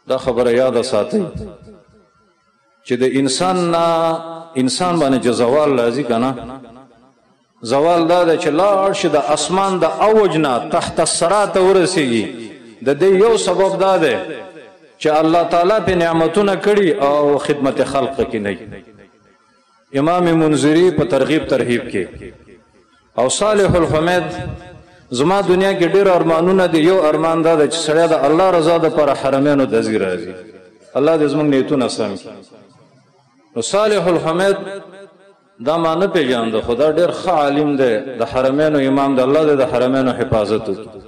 دا خبره یاد ساتئ چې د انسان باندې چې زوال راځي کنه، زوال دا ده چې لاړ شي د اسمان د اوج نه تحت الثرى ته ورسیږي. د دې یو سبب دا ده چې الله تعالی په نعمتونه کړي او خدمت خلق کې نه. امام منذری په ترغیب ترهیب کې او صالح الحمید زما دنیا کې ډېر ارمانونه دي. یو ارمان دا ده چې سړی د الله رضا د پر حرمینو د ځای راځي. الله دې زموږ نیتونه سم کړي. نو صالح الحمید دا ما نه پیژاند، خدا ډېر ښه عالم دی، د حرمینو امام د الله د حرمینو حفاظت وکړي.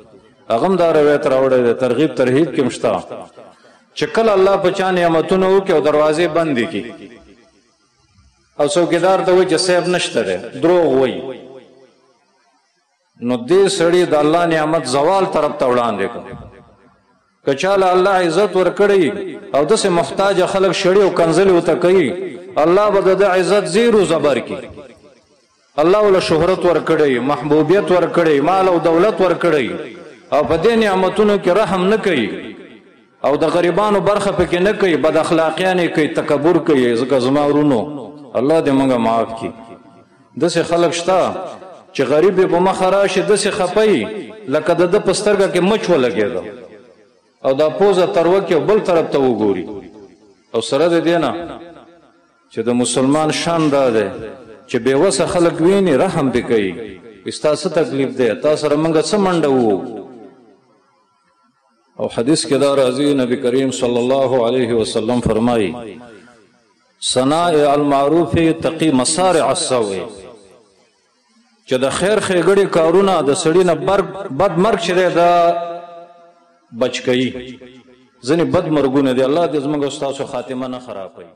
هغه هم دا روایت راوړی دی ترغیب ترهیب کې مشته چې کله الله په چا نعمتونه وکړي او دروازې بندې کړي او څوکیدار ته وایي چې صاحب نشته دی، دروغ وایي، نو دې سړي د الله نعمت زوال طرف ته وړاندې کړ. که چاله الله عزت ورکړي او داسې محتاج خلک شړي او کنځلې ورته کوي، الله به د عزت زیرو زبر کړي. الله ول شهرت ورکړي، محبوبیت ورکړي، مال او دولت ورکړي او په دې نعمتونو کې رحم نه کوي او د غریبانو برخه پکې نه کوي، بد اخلاقیان کوي، تکبر کوي. ځکه زما ورونو الله دې موږ معاف کړي. داسې خلک شته چې غریب په مخ راشي داسې خپي لکه د په سترګه کې مچ ولګېده او دا پوزه تروه کې بل طرف ته وګوري. او سره د دې نه چې د مسلمان شان دا ده چې بېوسه خلک ویني رحم پې کوي. ستاسو تکلیف دی، تا سره موږ څه منډه وو. او حدیث کې دا راځي نبی کریم صلی الله علیه وسلم فرمایي صنائع المعروف تقی مصارع السوء، چې د خیر ښېګړې کارونه د سړي نه بد مرګ چې دی دا بچ کوي. ځینې بد مرګونه دي، الله دې زموږ ستاسو خاتمه نه خراب کوي.